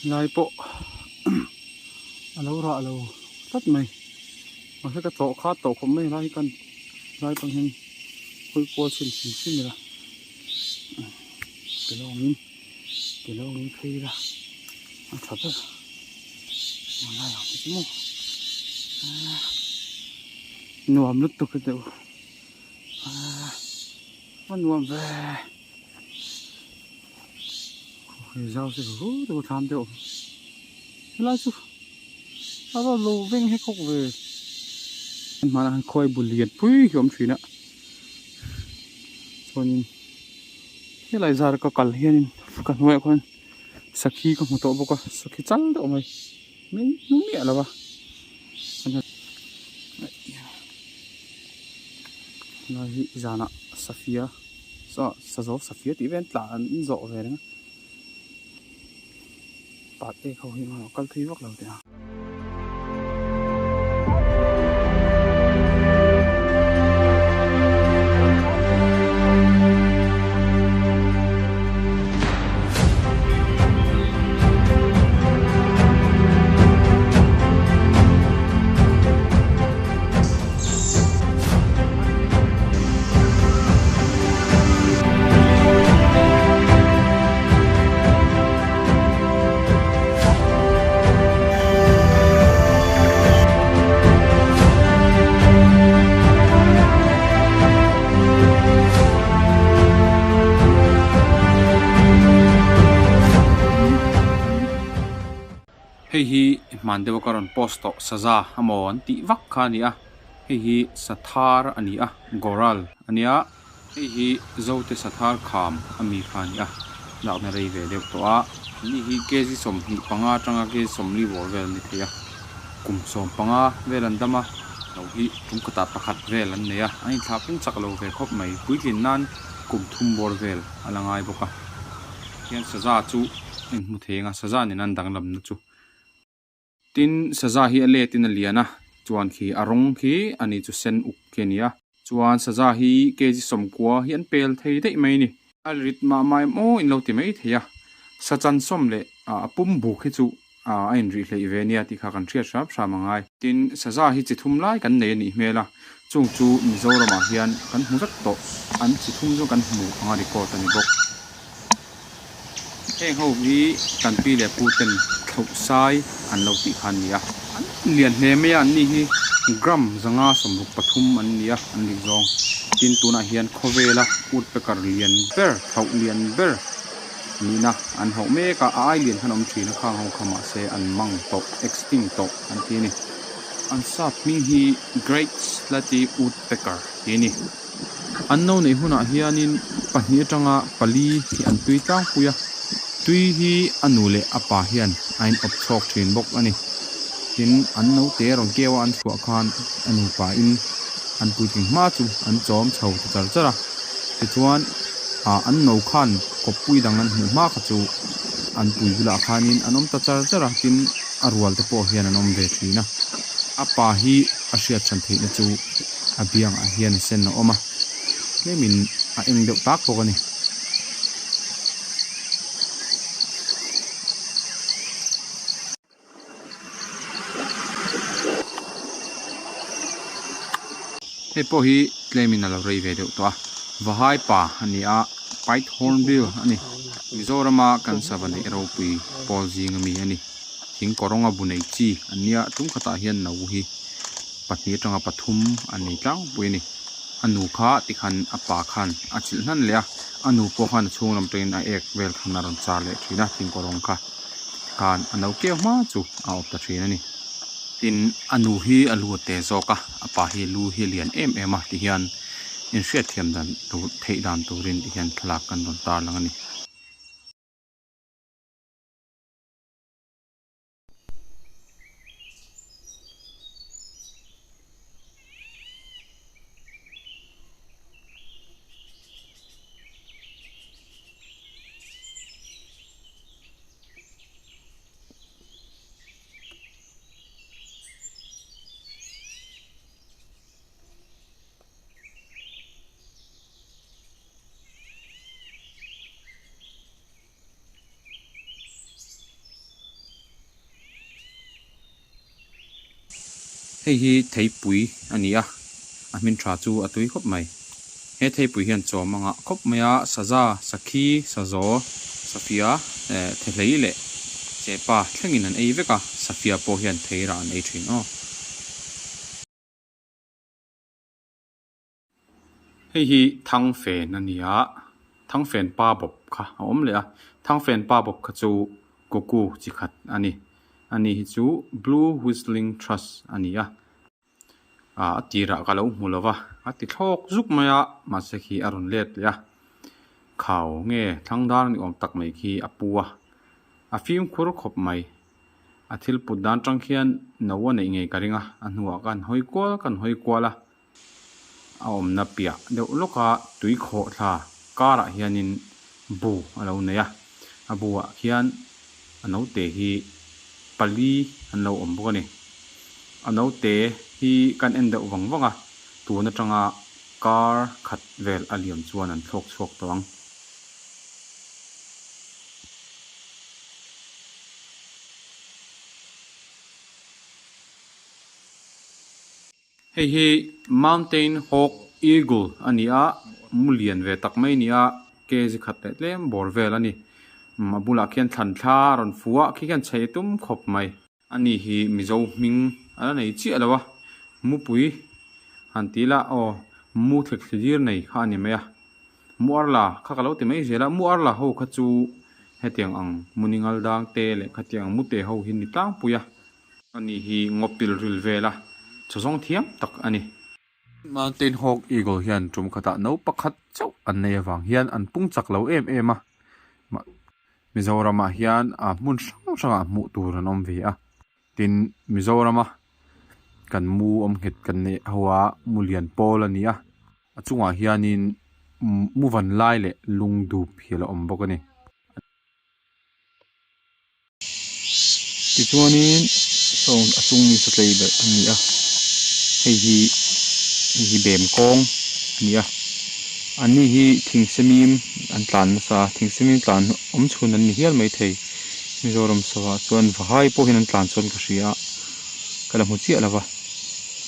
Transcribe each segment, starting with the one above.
lai po alo ra alo tất mày mà cái tổ khá tổ không mấy lai cần lai bằng hình khôi qua xin xin xin ra cái lồng in khi ra ăn thật đấy mà lai làm cái gì nuông lứt tục cái đều mà nuông về rau sẽ hú đồ tham đều lai chú nó lù vinh hay không về mà là khôi bùn liệt pui hiểm chuyện ạ còn cái lại ra có cần hiền cần huệ con sakhi có một tổ bốc à sakhi chăn độ mày mình đúng mẹ là ba nói ra nè Safia sao sao Safia thì bên là ăn rõ về đấy bạn ấy không hiểu mà con thấy vất lâu thế à hi mandewa karon posto saza amon ti vak khania hi sathar ania goral ania hi zote sathar kham ami khania law na rei ve deuh to a ni hi kezi som hi panga tanga ke somli bor vel ni thia kum som panga velan dama lo hi tum kata pakhat vel an neya ai thlapin chaklo ve khop mai puikin nan kum thum bor vel alangai boka hian saza chu mu thenga saza ni nan danglam na chu tin saza hi ale tin aliana chuan khi arong khi ani chu sen uk kenia chuan saza hi keji somkwa hian pel thei dei mai ni alrit ma mai mo in lo ti mai theya sachan som le pum bu khi chu ain ri hlei ve nia ti kha kan thria shrap sha mangai tin saza hi chi thum lai kan nei ni hmela chung chu mizoram a hian kan hu zat to an chi thum zo kan hmu anga record ani bok heng ho hi kan pi le puten thau sai an lo ti khan nia an lian hne me an ni hi gram zanga somruk pathum an nia an li zong tin tuna hian khovela ut pe kar lian ber thau lian ber nina an ho me ka ai lian hanom thina khang ho khama se an mang top extinct top an ti ni an sap mi hi great slati ut pe kar ti ni an no nei huna hianin pahni tanga pali hi an tui tang puya tui hi anule apa hian ain op thok thin bok ani tin an no te rong kewa an thua khan anu pa in an puiting ma chu an chom chho char chara ti chuan an no khan kopui dang an hu ma kha chu an pui bula khanin anom ta char chara tin arwal te po hian anom ve thina apa hi asia chan thei na chu abiang a hian sen no oma lemin a eng deuh tak pok ani he po hi claimin alo rei ve deuh to a vahai pa ani a pait hornbill ani mizorama kan savani ropui polji ngami ani thing koronga bunei chi ania tum khata hian no hi pahni tanga pathum ani tlang puini anu kha tikhan apa khan achil nan le anu po khan chunglam train a ek vel khana ron cha le thina thing korong kha kan anau ke ma chu a op ta thina ni tin anu hi alu te zoka apa hi lu hi lian em ema ti hian in hriat thiam dan tu thei dan turin ti hian thlak kan ron tar lang ani hi thei pui ania a min tha chu atui khop mai he thei pui hian chaw manga khop maya saza sakhi sazo safia thelei le chepa thlengin an ei veka safia po hian theira an ei thin o hi thang fen ania thang fen pa bop kha om le a thang fen pa bop kha chu koku chi khat ani hi chu blue whistling trust ania tira kalo mulova ati thok zuk maya ma se khi arun let ya khaw nge thangdar ni om tak mai khi apua a phim khur khop mai a thil put dan tang khian nawa nei nge karinga anhuwa kan hoi kwala a om na pia deuh loka tui kho thla kara hianin bu alo neya a buwa khian ano te hi pali anlo om bawk ani ano te hi kan en deuh wangwanga tuna tanga car khat vel aliam chuan an thlok chhuak tawang hi mountain hawk eagle ania mulian ve tak mai nia ke ji khat le tlem bor vel ani mabula khian thlan thla ron fuwa khi khian chhei tum khop mai ani hi mizo ming ala nei chi alawa mupui hantila o mu thlek thlir nei kha ani maya muarla kha kalo te mai zela muarla ho kha chu hetiang ang muningal dang te le khatiang mute ho hin ni tlang puya ani hi ngopil ril vela chazong thiam tak ani mountain hawk eagle hian tum khata no pakhat chau an nei awang hian an pung chak lo em a Mizoram hian a mun sang mu tur an om ve a tin Mizoram kan mu om het kan ne hawa mulian pol ania achunga hianin muvan lai le lungdup hila om bawk ani tichuanin song achung mi satlei da ania hi bem kong ania ani hi thingsemim an tlan sa thingsemim tlan om chhun an hial mai thei Mizoram sawa chuan vahai po hin an tlan chon ka hria kala mu chi alawa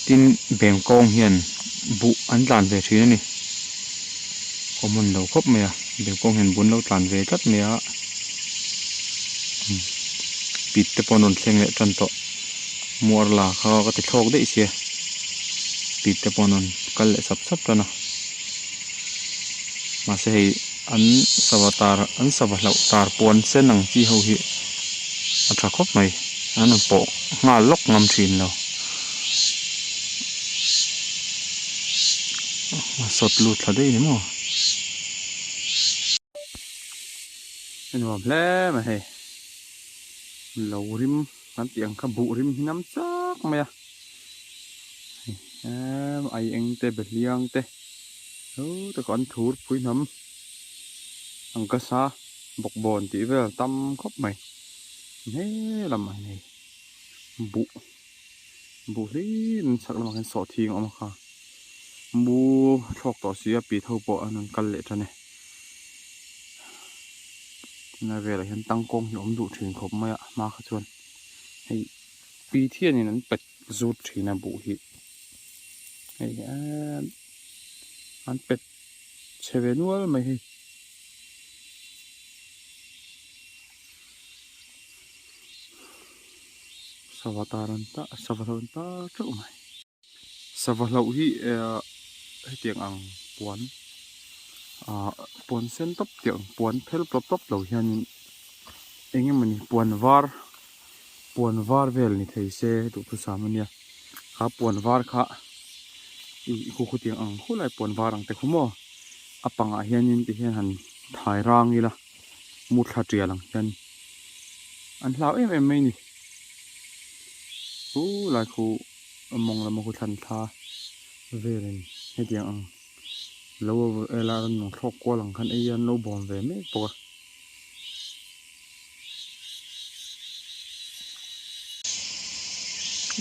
tin bem kong hian bu an tlan ve thin ani common lo khop maya bem kong hian bun lo tlan ve tat maya pit te ponon thleng le tan to muarla kha ka ti thlok dei sia pit te ponon kal le sap tana ma se hei an savahlau tar pon senang chi ho hi atra khop mai an po nga lok ngam thin lo ma sot lu thla dei ni mo en wa ble ma hei lo rim kan tiang kha bu rim hinam chak maya ai eng te beliang te te kon thur pui nam ang ka sa bok bon ti vel tam khop mai he lam mai nei bu rin sak lam kan so thing om kha bu thok to sia pi tho po anon kal le thane na vel hian tangkong hi om du thin khop mai ma kha chuan hei pi thian in an pet zut thina bu hi hei an pet chevenual mai hi savataranta savalanta chau mai savalau hi tiang ang puan sen top tiang puan phel top lo hian enge mani puan var vel ni thei se tu tu samania kha puan var kha khu tiang ang khulai puan var ang te khumo apanga hianin ti hian han thai rang ila mu thla tia lang hian an hlau em mai ni lai khu among la mo khu than tha velin he tiang ang lo ela no thok ko lang khan ei an lo bom ve me po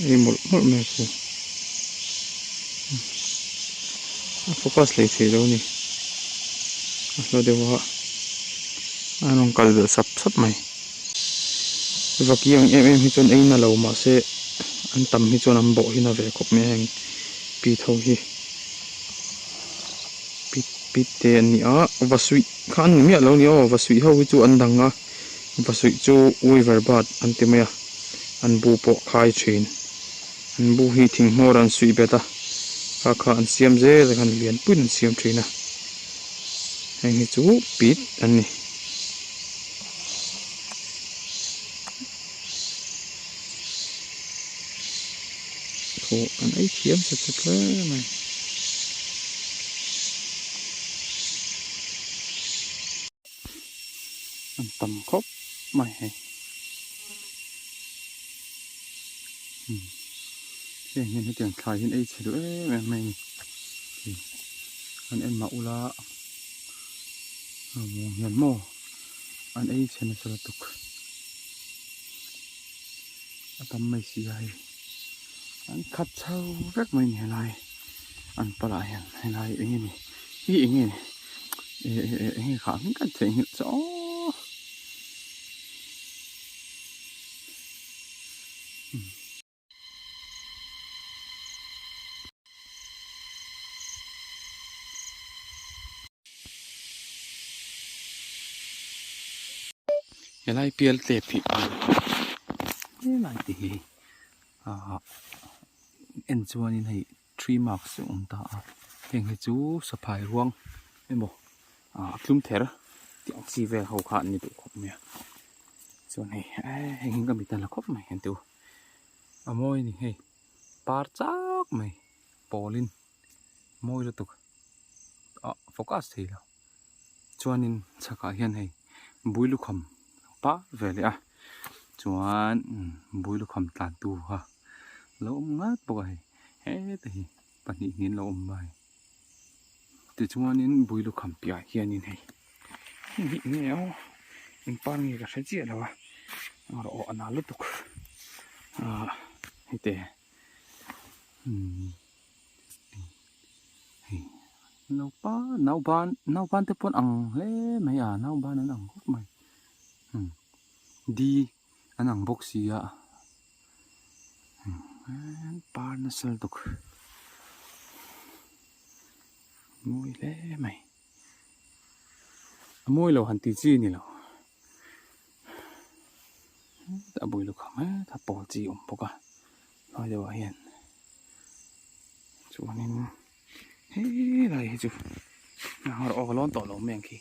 ei mol me ko focus le the lo ni lo de wa anong kal sap mai vakiang em hi chon ei na lo ma se an tam hi chuan an bawh hi na ve khawp mai heng pi tho hi pi te an ni a vasui kha an mi alo ni o vasui ho hi chu an dang a vasui chu weaver bat an ti mai a an bu pawh khai thin an bu hi thing hmor an sui beta kha an siam je kan lian pun an siam thina heng hi chu pit an ni tho an ai thiam sa tle mai an tam khop mai he cái hình như tiếng khai hiện ấy chỉ đỡ mình anh em mạo là mùa hiền mò anh ấy xem sao tục tầm mấy xì hay anh cắt sâu rất mình hiện lại anh bắt lại hiện lại ý này ý này ý kháng cái thể hiện rõ hiện lại piel tệp thì cái này thì em cho nên hay 3 marks ông ta hiện cái chú supply ruộng em bảo plum thẻ tiếng xì về hậu khăn như tụ khóc mẹ cho này hình cái bị tan là khóc mày hiện tụ môi này hay par chắc mày Pauline môi là tụ focus thì là cho nên chắc cả hiện hay bùi lúc khom pa về lại chuan bùi lúc khom tàn tu ha lâu ngát bồi hết thì bạn nghĩ nên lâu bài từ chuan nên bùi lúc khom bia hiện nên hay nghĩ nghèo in pan nghe cả sai chết đâu rồi anh nào lúc tục hay thế nấu ban tới pon ăn lẽ mày nấu ban nó ăn hút mày đi anh ăn bốc xì pan nó sel tục môi lẽ mày môi lẩu hàn tí chi nè lẩu đã bùi lục không á thà bỏ chi ổn bốc nói cho hiền chú nên hé lại chú nào họ lon tỏ lon mèn kì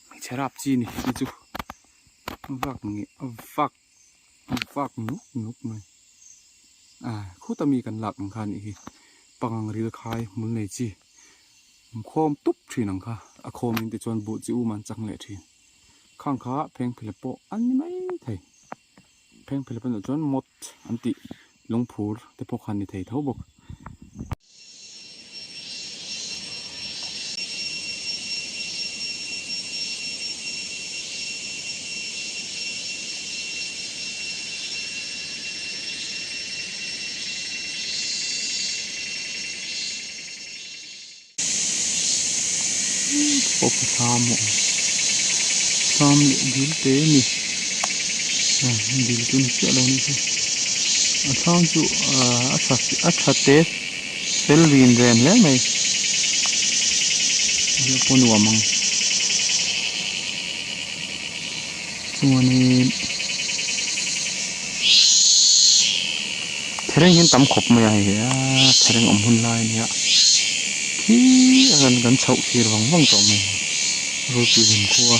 mày chơi rap chi nè chú vạc núp mày khu ta mi cần lạc khăn nè bằng rìu khai muốn này chi khom túp thuyền nằng kha khom in te chuan bu chi u man chang le thìn khang kha pheng philipo an mai thei pheng philipo no chuan mot anti longphur te pok han ni thei tho bok Pop sam dil te ni dil tu ni chalo ni sam chu acha te selvin ren le mai le pon wa mang chuani thereng hin tam khop mai ya thereng om hun lai ni khi gần chậu thì vắng cậu mình rồi từ hình cua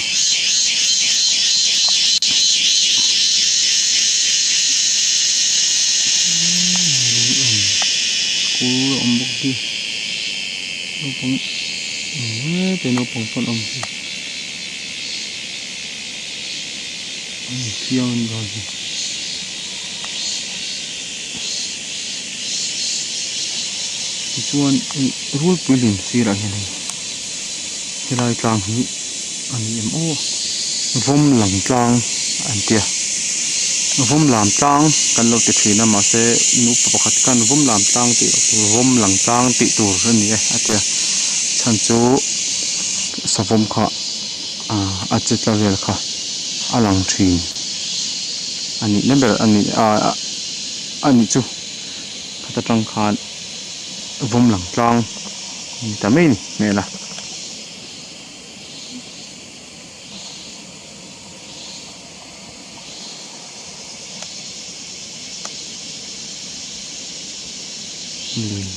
ông bốc đi nó bóng thì nó bóng con ông thiêng rồi chuan rul puilin sira helai helai tlang hi ani em o vom lang tlang an tia vom lam tlang kan lo ti thina ma se nu pakhat kan vom lam tlang ti vom lang tlang ti tur ani atia chan chu savom kha achit la vel kha alang thin ani number ani chu ta trăng khan vum lang tlang ta mai ni me la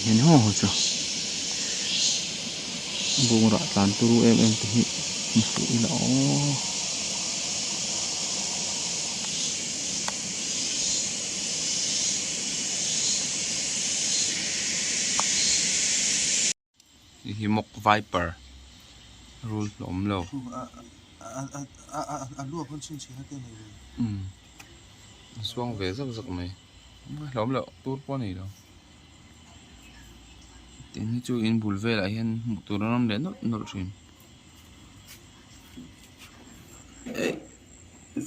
hen ho ho cho bung ra tlan turu em te hi fu ila o hi mok viper rul lom lo lúa con xin chỉ hết tên này suang về rất mày lom lo tur po này đâu tin chu in bul ve la hian tur ram le no rin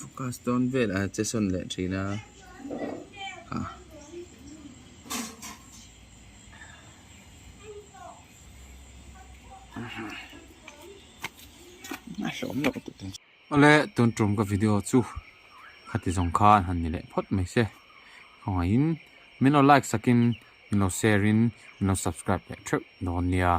focus don ve la che son le thina ole tun trum ka video chu khati jong kha han ni le phot mai se khong in min lo like sakin min lo share in min lo subscribe le thep don nia